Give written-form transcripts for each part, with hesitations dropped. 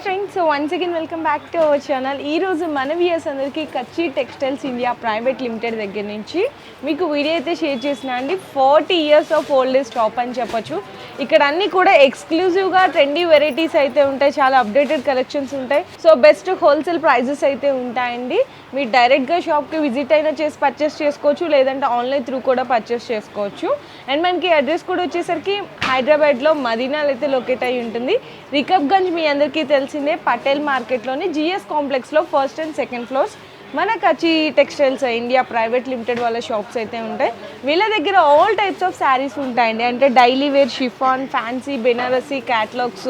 Friends, so once again welcome back to our channel. ఈరోజు మన viewers అందరికీ కచ్చి టెక్స్టైల్స్ ఇండియా ప్రైవేట్ లిమిటెడ్ దగ్గర నుంచి మీకు వీడియో అయితే షేర్ చేసిన అండి. 40 years ఆఫ్ ఓల్డ్ స్టాప్ అని చెప్పొచ్చు. ఇక్కడ అన్నీ కూడా ఎక్స్క్లూజివ్గా ట్రెండీ వెరైటీస్ అయితే ఉంటాయి, చాలా అప్డేటెడ్ కలెక్షన్స్ ఉంటాయి. సో బెస్ట్ హోల్సేల్ ప్రైజెస్ అయితే ఉంటాయండి. మీరు డైరెక్ట్గా షాప్కి విజిట్ అయినా చేసి పర్చేస్ చేసుకోవచ్చు, లేదంటే ఆన్లైన్ త్రూ కూడా పర్చేస్ చేసుకోవచ్చు. అండ్ మనకి అడ్రస్ కూడా వచ్చేసరికి హైదరాబాద్లో మదీనాలో అయితే లొకేట్ అయి ఉంటుంది. రికబ్గంజ్ మీ అందరికీ తెలిసిందే, పటేల్ మార్కెట్లోని జిఎస్ కాంప్లెక్స్లో ఫస్ట్ అండ్ సెకండ్ ఫ్లోర్స్ మన Kachchi textiles India private limited వాళ్ళ షాప్స్ అయితే ఉంటాయి. వీళ్ళ దగ్గర ఆల్ టైప్స్ ఆఫ్ శారీస్ ఉంటాయండి. అంటే daily wear, chiffon, fancy, Banarasi, catalogues,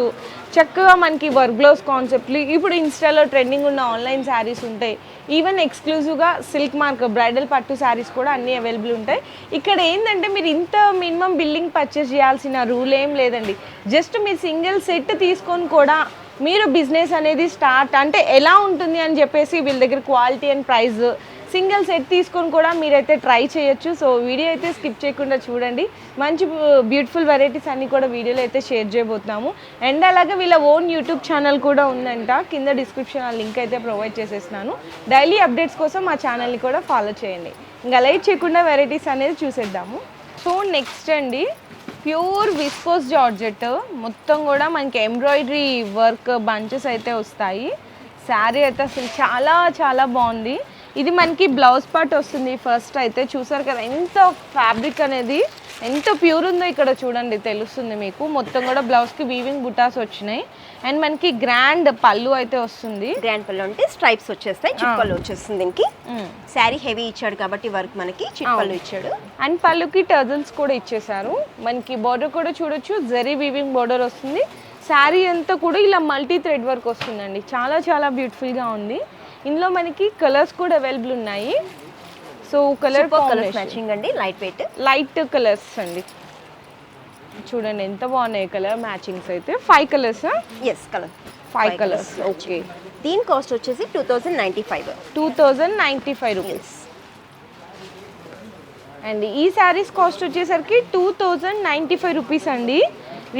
చక్కగా మనకి వర్క్ బ్లౌజ్ కాన్సెప్ట్లు, ఇప్పుడు ఇన్స్టాలో ట్రెండింగ్ ఉన్న ఆన్లైన్ శారీస్ ఉంటాయి. ఈవెన్ ఎక్స్క్లూజివ్గా సిల్క్ మార్క్ బ్రైడల్ పట్టు శారీస్ కూడా అన్నీ అవైలబుల్ ఉంటాయి. ఇక్కడ ఏంటంటే మీరు ఇంత మినిమం బిల్లింగ్ పర్చేస్ చేయాల్సిన రూల్ ఏం లేదండి. జస్ట్ మీరు సింగిల్ సెట్ తీసుకొని కూడా మీరు బిజినెస్ అనేది స్టార్ట్ అంటే ఎలా ఉంటుంది అని చెప్పేసి వీళ్ళ దగ్గర quality and price single set తీసుకొని కూడా మీరైతే ట్రై చేయొచ్చు. సో వీడియో అయితే స్కిప్ చేయకుండా చూడండి. మంచి బ్యూటిఫుల్ వెరైటీస్ అన్నీ కూడా వీడియోలో అయితే షేర్ చేయబోతున్నాము. అండ్ అలాగే వీళ్ళ ఓన్ యూట్యూబ్ ఛానల్ కూడా ఉందంట, కింద డిస్క్రిప్షన్ ఆ లింక్ అయితే ప్రొవైడ్ చేసేస్తున్నాను. డైలీ అప్డేట్స్ కోసం మా ఛానల్ని కూడా ఫాలో చేయండి. ఇంకా లైట్ చేయకుండా వెరైటీస్ అనేది చూసేద్దాము. సో నెక్స్ట్ అండి, ప్యూర్ విస్కోస్ జార్జెట్, మొత్తం కూడా మనకి ఎంబ్రాయిడరీ వర్క్ బంచెస్ అయితే వస్తాయి. శారీ అయితే అసలు చాలా చాలా బాగుంది. ఇది మనకి బ్లౌజ్ పార్ట్ వస్తుంది. ఫస్ట్ అయితే చూసారు కదా ఎంత ఫ్యాబ్రిక్ అనేది ఎంత ప్యూర్ ఉందో ఇక్కడ చూడండి, తెలుస్తుంది మీకు. మొత్తం కూడా బ్లౌజ్కి వీవింగ్ బుటాస్ వచ్చినాయి. అండ్ మనకి గ్రాండ్ పళ్ళు అయితే వస్తుంది. గ్రాండ్ పళ్ళు అంటే స్ట్రైప్స్ వచ్చేస్తాయి, చిప్పలు వచ్చేస్తుంది. దీనికి శారీ హెవీ ఇచ్చాడు కాబట్టి వర్క్ మనకి చిప్పలు ఇచ్చాడు. అండ్ పళ్ళుకి టజల్స్ కూడా ఇచ్చేసారు. మనకి బోర్డర్ కూడా చూడొచ్చు, జరీ వీవింగ్ బోర్డర్ వస్తుంది. శారీ అంతా కూడా ఇలా మల్టీ థ్రెడ్ వర్క్ వస్తుందండి. చాలా చాలా బ్యూటిఫుల్గా ఉంది. ఇందులో మనకి కలర్స్ కూడా అవైలబుల్ ఉన్నాయి. సో కలర్ మ్యాచింగ్ అండి, లైట్ కలర్స్ అండి. చూడండి ఎంత బాగున్నాయి కలర్ మ్యాచింగ్స్ అయితే. 5 colours. Yes, colour 5 colours. Okay, దీని కాస్ట్ వచ్చేసి 2095 రూపీస్. అండ్ ఈ శారీస్ కాస్ట్ వచ్చేసరికి 2095 రూపీస్ అండి.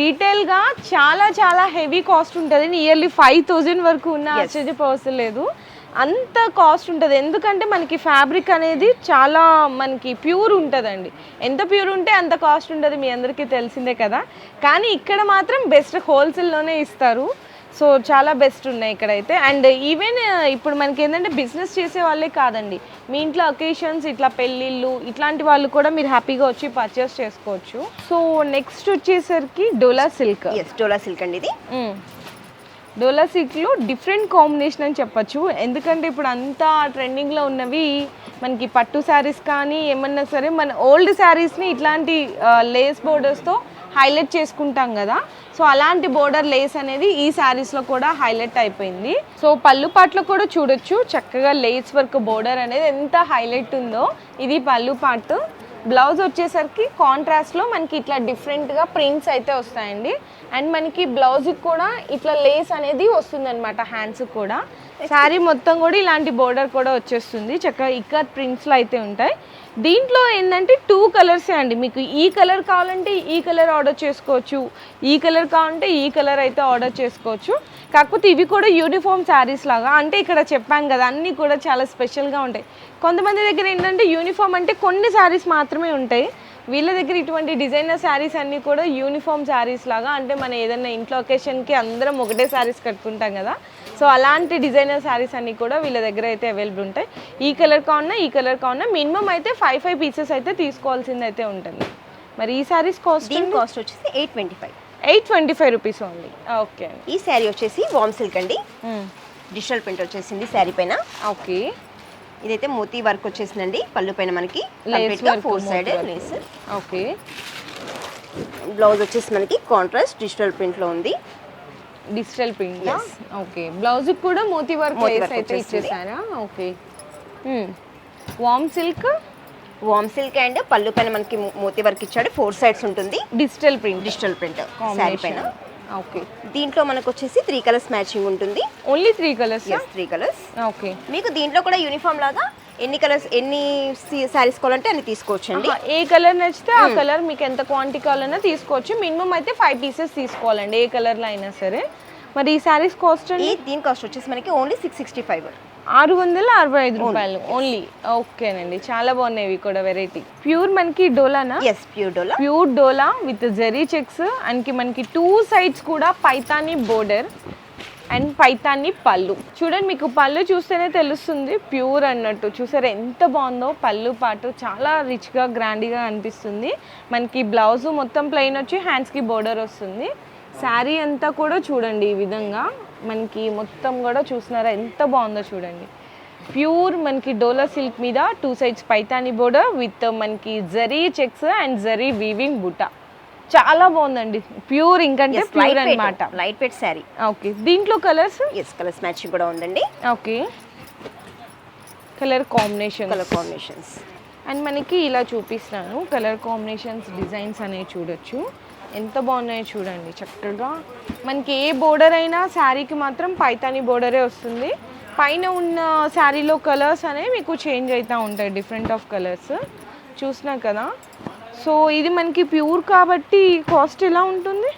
రీటైల్గా చాలా చాలా హెవీ కాస్ట్ ఉంటుంది. నియర్లీ 5000 వరకు ఉన్న ఆశ్చర్యపోవసరం లేదు, అంత కాస్ట్ ఉంటుంది. ఎందుకంటే మనకి ఫ్యాబ్రిక్ అనేది చాలా మనకి ప్యూర్ ఉంటుందండి. ఎంత ప్యూర్ ఉంటే అంత కాస్ట్ ఉంటుంది, మీ అందరికీ తెలిసిందే కదా. కానీ ఇక్కడ మాత్రం బెస్ట్ హోల్సేల్లోనే ఇస్తారు. సో చాలా బెస్ట్ ఉన్నాయి ఇక్కడైతే. అండ్ ఈవెన్ ఇప్పుడు మనకి ఏంటంటే బిజినెస్ చేసే వాళ్ళే కాదండి, మీ ఇంట్లో అకేషన్స్ ఇట్లా పెళ్ళిళ్ళు ఇట్లాంటి వాళ్ళు కూడా మీరు హ్యాపీగా వచ్చి పర్చేస్ చేసుకోవచ్చు. సో నెక్స్ట్ వచ్చేసరికి డోలా సిల్క్. డోలా సిల్క్ అండి. ఇది డోలా సిల్క్లో డిఫరెంట్ కాంబినేషన్ అని చెప్పచ్చు. ఎందుకంటే ఇప్పుడు అంతా ట్రెండింగ్లో ఉన్నవి మనకి పట్టు శారీస్ కానీ ఏమన్నా సరే మన ఓల్డ్ శారీస్ని ఇట్లాంటి లేస్ బోర్డర్స్తో హైలైట్ చేసుకుంటాం కదా. సో అలాంటి బోర్డర్ లేస్ అనేది ఈ శారీస్లో కూడా హైలైట్ అయిపోయింది. సో పళ్ళు పాటలో కూడా చూడొచ్చు, చక్కగా లేస్ వర్క్ బోర్డర్ అనేది ఎంత హైలైట్ ఉందో. ఇది పళ్ళు పార్ట్. బ్లౌజ్ వచ్చేసరికి కాంట్రాస్ట్లో మనకి ఇట్లా డిఫరెంట్గా ప్రింట్స్ అయితే వస్తాయండి. అండ్ మనకి బ్లౌజ్కి కూడా ఇట్లా లేస్ అనేది వస్తుంది అనమాట, హ్యాండ్స్కి కూడా. శారీ మొత్తం కూడా ఇలాంటి బోర్డర్ కూడా వచ్చేస్తుంది, చక్కగా ఇక్కత్ ప్రింట్స్లో అయితే ఉంటాయి. దీంట్లో ఏంటంటే 2 కలర్సే అండి. మీకు ఈ కలర్ కావాలంటే ఈ కలర్ ఆర్డర్ చేసుకోవచ్చు, ఈ కలర్ కావాలంటే ఈ కలర్ అయితే ఆర్డర్ చేసుకోవచ్చు. కాకపోతే ఇవి కూడా యూనిఫామ్ శారీస్ లాగా, అంటే ఇక్కడ చెప్పాను కదా అన్నీ కూడా చాలా స్పెషల్గా ఉంటాయి. కొంతమంది దగ్గర ఏంటంటే యూనిఫామ్ అంటే కొన్ని శారీస్ మాత్రమే ఉంటాయి. వీళ్ళ దగ్గర ఇటువంటి డిజైనర్ శారీస్ అన్నీ కూడా యూనిఫామ్ శారీస్ లాగా, అంటే మన ఏదైనా ఇంట్లో ఒకేషన్కి అందరం ఒకటే శారీస్ కట్టుకుంటాం కదా. సో అలాంటి డిజైనర్ శారీస్ అన్నీ కూడా వీళ్ళ దగ్గర అయితే అవైలబుల్ ఉంటాయి. ఈ కలర్ కావున్నా ఈ కలర్ కావున్నా మినిమం అయితే 5 పీసెస్ అయితే తీసుకోవాల్సింది అయితే ఉంటుంది. మరి ఈ శారీస్ కాస్ట్ వచ్చేసి 825 రూపీస్ ఓన్లీ. ఓకే, ఈ శారీ వచ్చేసి వామ్ సిల్క్ అండి. డిజిటల్ ప్రింట్ వచ్చేసింది శారీ పైన. ఓకే, ఇదైతే మోతీ వర్క్ వచ్చేసిందండి. పళ్ళు పైన మనకి 4 సైడ్ లేస్. ఓకే, బ్లౌజ్ వచ్చేసి మనకి కాంట్రాస్ట్ డిజిటల్ ప్రింట్లో ఉంది. Digital print. ఓకే, బ్లౌజ్ కూడా మోతీ వర్క్ అయితే ఇచ్చేసారా. ఓకే, వామ్ సిల్క్ అండ్ పళ్ళు పైన మనకి మోతీ వర్క్ ఇచ్చాడు. 4 సైడ్స్ ఉంటుంది. డిజిటల్ ప్రింట్ శారీ పైన. ఓకే, దీంట్లో మనకు వచ్చేసి 3 కలర్స్ మ్యాచింగ్ ఉంటుంది. Only 3 colours. 3 కలర్స్. ఓకే, మీకు దీంట్లో కూడా యూనిఫామ్ లాగా ఎన్ని కలర్స్ ఎన్ని శారీస్ కావాలంటే అన్ని తీసుకోవచ్చు అండి. ఏ కలర్ నచ్చితే ఆ కలర్ మీకు ఎంత క్వాంటిటీ కావాలన్నా తీసుకోవచ్చు. మినిమం అయితే 5 పీసెస్ తీసుకోవాలండి, ఏ కలర్లో అయినా సరే. మరి ఈ శారీస్ కాస్ట్ అండి? దీని కాస్ట్ వచ్చేసి మనకి ఓన్లీ 665. 665 రూపాయలు ఓన్లీ. ఓకేనండి, చాలా బాగున్నాయి ఇవి కూడా వెరైటీ. ప్యూర్ మనకి డోలానా? Yes, pure dola. Pure dola with zari checks and మనకి 2 సైడ్స్ కూడా పైతాని బోర్డర్ అండ్ పైతాని పళ్ళు. చూడండి, మీకు పళ్ళు చూస్తేనే తెలుస్తుంది ప్యూర్ అన్నట్టు. చూసారా ఎంత బాగుందో పళ్ళు పాటు, చాలా రిచ్గా గ్రాండ్గా అనిపిస్తుంది. మనకి బ్లౌజ్ మొత్తం ప్లెయిన్ వచ్చి హ్యాండ్స్కి బోర్డర్ వస్తుంది. శారీ అంతా కూడా చూడండి ఈ విధంగా మనకి మొత్తం కూడా చూసినారా ఎంత బాగుందో చూడండి. ప్యూర్ మనకి డోలా సిల్క్ మీద 2 సైడ్స్ పైతాని బోర్డర్ విత్ మనకి zari checks and zari weaving బుట్ట. చాలా బాగుందండి, ప్యూర్ ఇంకంటే ప్యూర్ అన్నమాట. Light weight sari. ఓకే, దీంట్లో కలర్స్? ఎస్, కలర్స్ మ్యాచింగ్ కూడా ఉందండి. ఓకే, కలర్ కాంబినేషన్స్ అండ్ మనకి ఇలా చూపిస్తున్నాను. కలర్ కాంబినేషన్స్ డిజైన్స్ అనేవి చూడొచ్చు, ఎంత బాగున్నాయో చూడండి. చక్కగా మనకి ఏ బోర్డర్ అయినా శారీకి మాత్రం పైతాని బోర్డరే వస్తుంది. పైన ఉన్న శారీలో కలర్స్ అనేవి మీకు చేంజ్ అవుతూ ఉంటాయి, డిఫరెంట్ ఆఫ్ కలర్స్ చూసినా కదా. సో ఇది మనకి ప్యూర్ కాబట్టి కాస్ట్ ఎలా ఉంటుంది?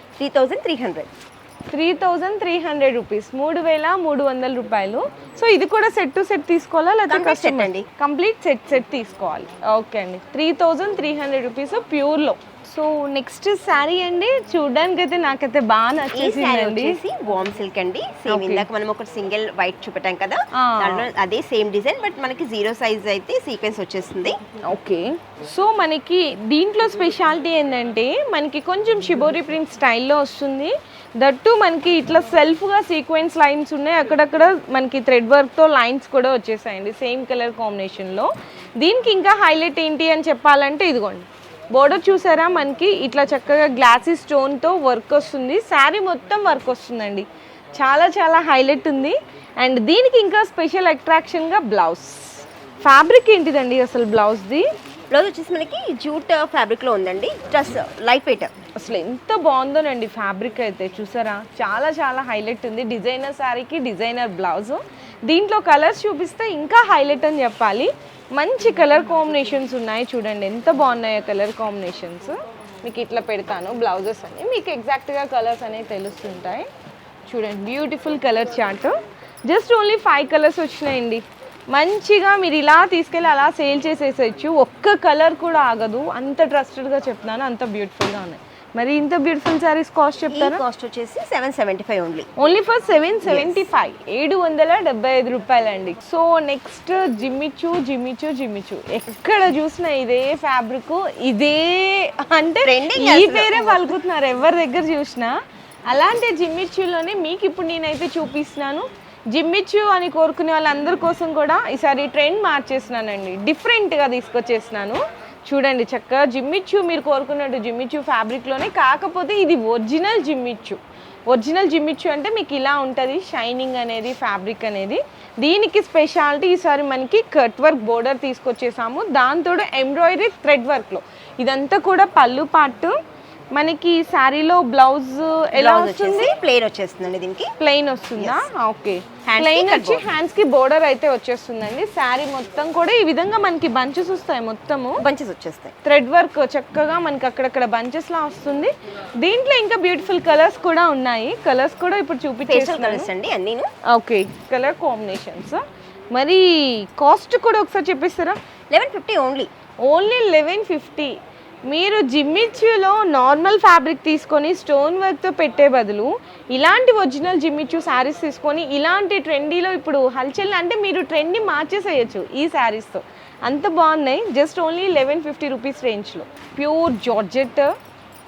3300 రూపీస్, 3300 రూపాయలు. సో ఇది కూడా సెట్ టు సెట్ తీసుకోవాలా లేకపోతే సెట్ అండి? కంప్లీట్ సెట్ తీసుకోవాలి. ఓకే అండి, 3300 రూపీస్ ప్యూర్లో. సో నెక్స్ట్ శారీ అండి, చూడడానికి అయితే నాకైతే బాగా నచ్చేసిందండి. వామ్ సిల్క్ అండి. సేమ్ ఇందాక మనం ఒక సింగిల్ వైట్ చూపెట్టాం కదా, దాంట్లో అదే సేమ్ డిజైన్, బట్ మనకి 0 సైజ్ అయితే సీక్వెన్స్ వచ్చేస్తుంది. ఓకే, సో మనకి దీంట్లో స్పెషాలిటీ ఏంటంటే మనకి కొంచెం షిబోరి ప్రింట్ స్టైల్లో వస్తుంది. దట్టు మనకి ఇట్లా సెల్ఫ్గా సీక్వెన్స్ లైన్స్ ఉన్నాయి, అక్కడక్కడ మనకి థ్రెడ్ వర్క్తో లైన్స్ కూడా వచ్చేసాయండి సేమ్ కలర్ కాంబినేషన్లో. దీనికి ఇంకా హైలైట్ ఏంటి అని చెప్పాలంటే ఇదిగోండి, బోర్డర్ చూసారా మనకి ఇట్లా చక్కగా గ్లాసీ స్టోన్తో వర్క్ వస్తుంది. శారీ మొత్తం వర్క్ వస్తుందండి, చాలా చాలా హైలైట్ ఉంది. అండ్ దీనికి ఇంకా స్పెషల్ అట్రాక్షన్గా బ్లౌజ్. ఫ్యాబ్రిక్ ఏంటిదండి అసలు బ్లౌజ్ది? బ్లౌజ్ వచ్చేసి మనకి జూట్ ఫ్యాబ్రిక్లో ఉందండి, జస్ట్ లైట్ వెయిట్. అసలు ఎంత బాగుందోనండి ఫ్యాబ్రిక్ అయితే, చూసారా చాలా చాలా హైలైట్ ఉంది. డిజైనర్ శారీకి డిజైనర్ బ్లౌజ్. దీంట్లో కలర్స్ చూపిస్తే ఇంకా హైలైట్ అని చెప్పాలి. మంచి కలర్ కాంబినేషన్స్ ఉన్నాయి చూడండి, ఎంత బాగున్నాయో కలర్ కాంబినేషన్స్. మీకు ఇట్లా పెడతాను బ్లౌజెస్ అని, మీకు ఎగ్జాక్ట్గా కలర్స్ అనేవి తెలుస్తుంటాయి. చూడండి beautiful colour chart. Just only 5 colours వచ్చినాయండి. మంచిగా మీరు ఇలా తీసుకెళ్ళి అలా సేల్ చేసేసేయచ్చు, ఒక్క కలర్ కూడా ఆగదు. అంత ట్రస్టెడ్గా చెప్తున్నాను, అంత బ్యూటిఫుల్గా ఉన్నాయి. మరి ఇంత బ్యూటిఫుల్ సారీస్ కాస్ట్ చెప్తారా? కాస్ట్ వచ్చేసి 775 ఓన్లీ ఫర్ 775, 775 రూపాయలండి. So next Jimmy Choo. ఎక్కడ చూసినా ఇదే ఫ్యాబ్రిక్, ఇదే అంటే ఈ పేరే పలుకుతున్నారు ఎవరి దగ్గర చూసినా. అలాంటి జిమ్మిచూలోనే మీకు ఇప్పుడు నేనైతే చూపిస్తున్నాను. జిమ్మిచూ అని కోరుకునే వాళ్ళందరి కోసం కూడా ఈసారి ట్రెండ్ మార్చేసినానండి, డిఫరెంట్గా తీసుకొచ్చేసినాను. చూడండి చక్కగా జిమ్మిచూ, మీరు కోరుకున్నట్టు జిమ్మిచూ ఫ్యాబ్రిక్లోనే, కాకపోతే ఇది ఒరిజినల్ జిమ్మిచూ అంటే మీకు ఇలా ఉంటుంది షైనింగ్ అనేది, ఫ్యాబ్రిక్ అనేది. దీనికి స్పెషాలిటీ ఈసారి మనకి కట్ వర్క్ బోర్డర్ తీసుకొచ్చేసాము, దాంతో ఎంబ్రాయిడరీ థ్రెడ్ వర్క్లో. ఇదంతా కూడా పళ్ళు పార్ట్. మనకి శారీలో బ్లౌజ్ ఎలా వస్తుంది? ప్లెయిన్ వచ్చేస్తుందండి, దీనికి ప్లెయిన్ వస్తుందా? ఓకే, ప్లెయిన్ వచ్చి హ్యాండ్స్ కి బోర్డర్ అయితే వచ్చేస్తుందండి. శారీ మొత్తం కూడా ఈ విధంగా మనకి బంచెస్ వస్తాయి, మొత్తము బంచెస్ వచ్చేస్తాయి. థ్రెడ్ వర్క్ చక్కగా మనకి అక్కడక్కడ బంచెస్ లా వస్తుంది. దీంట్లో ఇంకా బ్యూటిఫుల్ కలర్స్ కూడా ఉన్నాయి, కలర్స్ కూడా ఇప్పుడు చూపించేస్తాను. Okay, colour combinations. మరి కాస్ట్ కూడా ఒకసారి చెప్పిస్తారా? 1150 ఓన్లీ 1150. మీరు జిమ్మిచూలో నార్మల్ ఫ్యాబ్రిక్ తీసుకొని స్టోన్ వర్క్తో పెట్టే బదులు ఇలాంటి ఒరిజినల్ జిమ్మిచూ శారీస్ తీసుకొని ఇలాంటి ట్రెండీలో ఇప్పుడు హల్చల్ అంటే మీరు ట్రెండ్ని మార్చేసేయచ్చు ఈ శారీస్తో, అంత బాగున్నాయి. జస్ట్ ఓన్లీ 1150 రూపీస్ రేంజ్లో. ప్యూర్ జార్జెట్,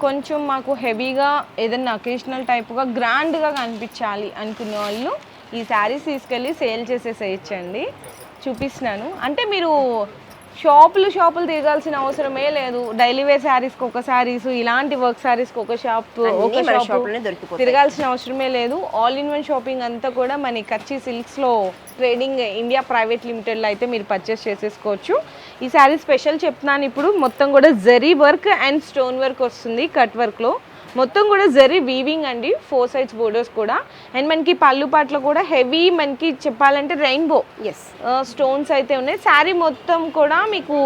కొంచెం మాకు హెవీగా ఏదైనా అకేషనల్ టైప్గా గ్రాండ్గా కనిపించాలి అనుకునే వాళ్ళు ఈ శారీస్ తీసుకెళ్ళి సేల్ చేసేసేయచ్చండి. చూపిస్తున్నాను, అంటే మీరు షాపులు తిరగాల్సిన అవసరమే లేదు. డైలీ వేర్ శారీస్కి ఒక శారీస్, ఇలాంటి వర్క్ శారీస్కి ఒక షాప్ తిరగాల్సిన అవసరమే లేదు. ఆల్ ఇన్ వన్ షాపింగ్ అంతా కూడా మన కచ్చి సిల్క్స్లో ట్రేడింగ్ ఇండియా ప్రైవేట్ లిమిటెడ్లో అయితే మీరు పర్చేస్ చేసేసుకోవచ్చు. ఈ శారీ స్పెషల్ చెప్తున్నాను ఇప్పుడు, మొత్తం కూడా zari work and stone work వస్తుంది కట్ వర్క్లో. మొత్తం కూడా జరీ వీవింగ్ అండి, 4 సైడ్స్ బోర్డర్స్ కూడా. అండ్ మనకి పళ్ళు పాటలో కూడా హెవీ మనకి చెప్పాలంటే రెయిన్బో స్టోన్స్ అయితే ఉన్నాయి. శారీ మొత్తం కూడా మీకు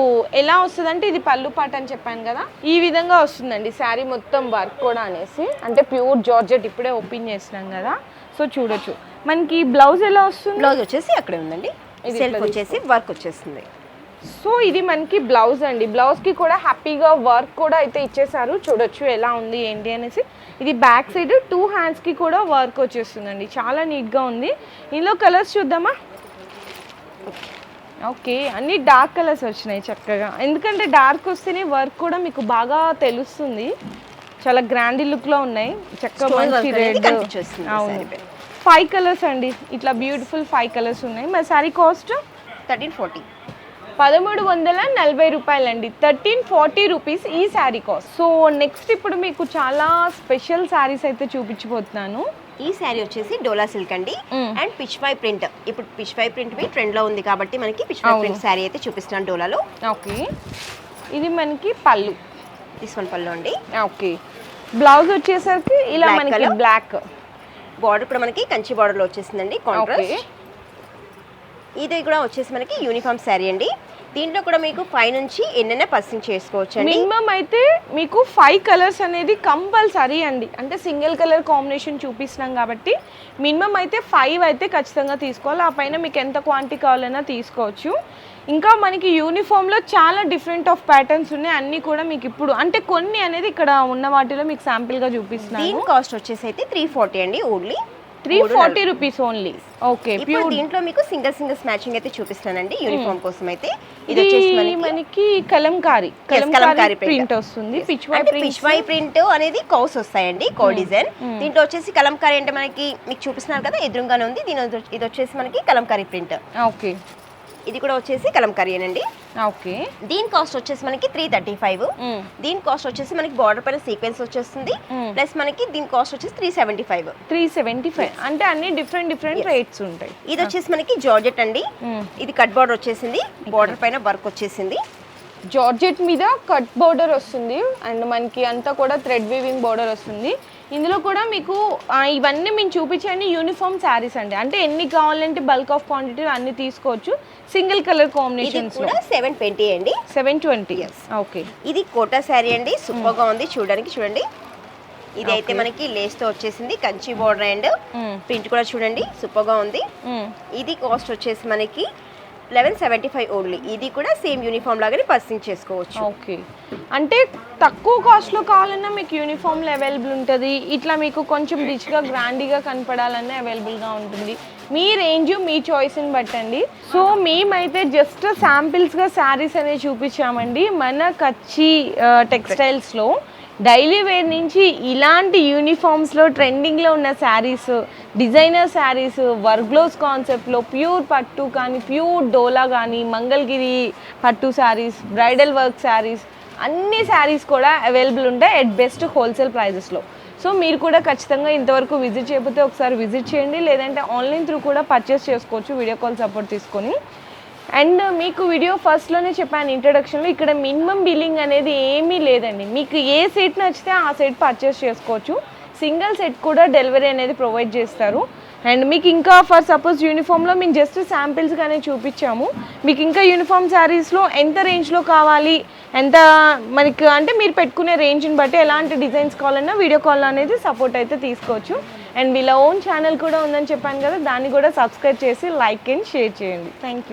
ఎలా వస్తుంది అంటే, ఇది పళ్ళు పాట అని చెప్పాను కదా, ఈ విధంగా వస్తుందండి శారీ మొత్తం వర్క్ కూడా అనేసి. అంటే ప్యూర్ జార్జెట్, ఇప్పుడే ఓపెన్ చేసినాం కదా, సో చూడొచ్చు. మనకి బ్లౌజ్ ఎలా వస్తుంది? బ్లౌజ్ వచ్చేసి అక్కడే ఉందండి, ఇది సెల్ఫ్ ఇట్లా వచ్చేసి వర్క్ వచ్చేస్తుంది. సో ఇది మనకి బ్లౌజ్ అండి. బ్లౌజ్కి కూడా హ్యాపీగా వర్క్ కూడా అయితే ఇచ్చేసారు. చూడొచ్చు ఎలా ఉంది ఏంటి అనేసి. ఇది బ్యాక్ సైడ్ 2 హ్యాండ్స్కి కూడా వర్క్ వచ్చేస్తుందండి. చాలా నీట్గా ఉంది. ఇందులో కలర్స్ చూద్దామా? ఓకే, అన్ని డార్క్ కలర్స్ వచ్చినాయి చక్కగా. ఎందుకంటే డార్క్ వస్తేనే వర్క్ కూడా మీకు బాగా తెలుస్తుంది. చాలా గ్రాండ్ లుక్లో ఉన్నాయి. చక్కగా మంచి రెడ్. అవును, 5 కలర్స్ అండి. ఇట్లా బ్యూటిఫుల్ 5 కలర్స్ ఉన్నాయి. మరి సారీ కాస్ట్ 1340. 1340 రూపాయలండి. 1340 రూపీస్ ఈ శారీ కాస్ట్. సో నెక్స్ట్ ఇప్పుడు మీకు చాలా స్పెషల్ శారీస్ అయితే చూపించబోతున్నాను. ఈ శారీ వచ్చేసి డోలా సిల్క్ అండి అండ్ పిచ్వై ప్రింట్. ఇప్పుడు పిచ్వై ప్రింట్ మీ ట్రెండ్ లో ఉంది కాబట్టి మనకి పిచ్వై ప్రింట్ శారీ అయితే చూపిస్తున్నాను డోలాలో. ఓకే, ఇది మనకి పళ్ళు. దిస్ వన్ పళ్ళు అండి. ఓకే, బ్లౌజ్ వచ్చేసరికి ఇలా మనకి బ్లాక్ బార్డర్ కూడా మనకి కంచి బార్డర్ లో వచ్చేసిందండి కాంట్రాస్ట్. ఇది కూడా వచ్చేసి మనకి యూనిఫామ్ శారీ అండి. దీంట్లో కూడా మీకు 5 నుంచి ఎన్నైనా పర్సెంట్ చేసుకోవచ్చు అండి. మినిమం అయితే మీకు 5 కలర్స్ అనేది కంపల్సరీ అండి. అంటే సింగిల్ కలర్ కాంబినేషన్ చూపిస్తున్నాం కాబట్టి మినిమం అయితే 5 అయితే ఖచ్చితంగా తీసుకోవాలి. ఆ పైన మీకు ఎంత క్వాంటిటీ కావాలన్నా తీసుకోవచ్చు. ఇంకా మనకి యూనిఫామ్లో చాలా డిఫరెంట్ ఆఫ్ ప్యాటర్న్స్ ఉన్నాయి. అన్నీ కూడా మీకు ఇప్పుడు అంటే కొన్ని అనేది ఇక్కడ ఉన్న వాటిలో మీకు శాంపిల్గా చూపిస్తున్నాను. దీని కాస్ట్ వచ్చేసి అయితే 340 అండి. Only 340 rupees only. ఓకే, ఇప్పుడు దీంట్లో మీకు సింగిల్స్ మ్యాచింగ్ అయితే చూపిస్తానండి యూనిఫామ్ కోసం అయితే. ఇది వచ్చేసి మనకి కలంకారీ ప్రింట్ వస్తుంది. పిచ్వై ప్రింట్ అనేది కౌస్ వస్తాయండి, కో డిజైన్. దీంట్లో వచ్చేసి కలంకారీ అంటే మనకి మీకు చూపిస్తున్నారు కదా ఎదురుగానే ఉంది. ఇది వచ్చేసి మనకి కలంకారీ ప్రింట్. ఓకే, ఇది కూడా వచ్చేసి కలంకారీయేనండి. ఓకే, దీని కాస్ట్ వచ్చేసి మనకి 335. దీని కాస్ట్ వచ్చేసి మనకి బార్డర్ పైన సీక్వెన్స్ వచ్చేస్తుంది. ప్లస్ మనకి దీని కాస్ట్ వచ్చేసి 375. అంటే అన్ని డిఫరెంట్ రేట్స్ ఉంటాయి. ఇది వచ్చేసి మనకి జార్జెట్ అండి. ఇది కట్ బార్డర్ వచ్చేసింది, బార్డర్ పైన వర్క్ వచ్చేసింది. జార్జెట్ మీద కట్ బోర్డర్ వస్తుంది అండ్ మనకి అంతా కూడా థ్రెడ్ వీవింగ్ బోర్డర్ వస్తుంది. ఇందులో కూడా మీకు ఇవన్నీ మేము చూపించండి యూనిఫామ్ శారీస్ అండి. అంటే ఎన్ని కావాలంటే బల్క్ ఆఫ్ క్వాంటిటీ అన్ని తీసుకోవచ్చు. సింగిల్ కలర్ కాంబినేషన్స్ కూడా 720 అండి. 720. ఓకే, ఇది కోటా శారీ అండి. సూపర్ గా ఉంది చూడడానికి. చూడండి, ఇది అయితే మనకి లేస్ తో వచ్చేసింది, కంచి బోర్డర్ అండ్ ప్రింట్ కూడా చూడండి సూపర్ గా ఉంది. ఇది కాస్ట్ వచ్చేసి మనకి 1175 ఓన్లీ. ఇది కూడా సేమ్ యూనిఫామ్ లాగానే పర్సింగ్ చేసుకోవచ్చు. ఓకే, అంటే తక్కువ కాస్ట్లో కావాలన్నా మీకు యూనిఫామ్లో అవైలబుల్ ఉంటుంది. ఇట్లా మీకు కొంచెం రిచ్గా గ్రాండ్గా కనపడాలన్నా అవైలబుల్గా ఉంటుంది. మీ రేంజ్ మీ చాయిస్ని బట్టండి. సో మేమైతే జస్ట్ శాంపిల్స్గా శారీస్ అనేవి చూపించామండి మన కచ్చి టెక్స్టైల్స్లో. డైలీ వేర్ నుంచి ఇలాంటి యూనిఫామ్స్లో ట్రెండింగ్లో ఉన్న saris, designer saris, work blouse కాన్సెప్ట్లో ప్యూర్ పట్టు కానీ, ప్యూర్ డోలా కానీ, మంగళగిరి పట్టు శారీస్, బ్రైడల్ వర్క్ శారీస్, అన్ని శారీస్ కూడా అవైలబుల్ ఉంటాయి ఎట్ బెస్ట్ హోల్సేల్ ప్రైజెస్లో. సో మీరు కూడా ఖచ్చితంగా ఇంతవరకు విజిట్ చేయకపోతే ఒకసారి విజిట్ చేయండి. లేదంటే ఆన్లైన్ త్రూ కూడా పర్చేస్ చేసుకోవచ్చు వీడియో కాల్ సపోర్ట్ తీసుకొని. అండ్ మీకు వీడియో ఫస్ట్లోనే చెప్పాను ఇంట్రడక్షన్లో, ఇక్కడ మినిమం బిల్లింగ్ అనేది ఏమీ లేదండి. మీకు ఏ సెట్ నచ్చితే ఆ సెట్ పర్చేస్ చేసుకోవచ్చు. సింగిల్ సెట్ కూడా డెలివరీ అనేది ప్రొవైడ్ చేస్తారు. అండ్ మీకు ఇంకా ఫర్ సపోజ్ యూనిఫామ్లో మేము జస్ట్ శాంపిల్స్గానే చూపించాము. మీకు ఇంకా యూనిఫామ్ శారీస్లో ఎంత రేంజ్లో కావాలి, ఎంత మనకి అంటే మీరు పెట్టుకునే రేంజ్ని బట్టి ఎలాంటి డిజైన్స్ కావాలన్నా వీడియో కాల్ అనేది సపోర్ట్ అయితే తీసుకోవచ్చు. అండ్ వీళ్ళ ఓన్ ఛానల్ కూడా ఉందని చెప్పాను కదా, దాన్ని కూడా సబ్స్క్రైబ్ చేసి లైక్ అండ్ షేర్ చేయండి. Thank you.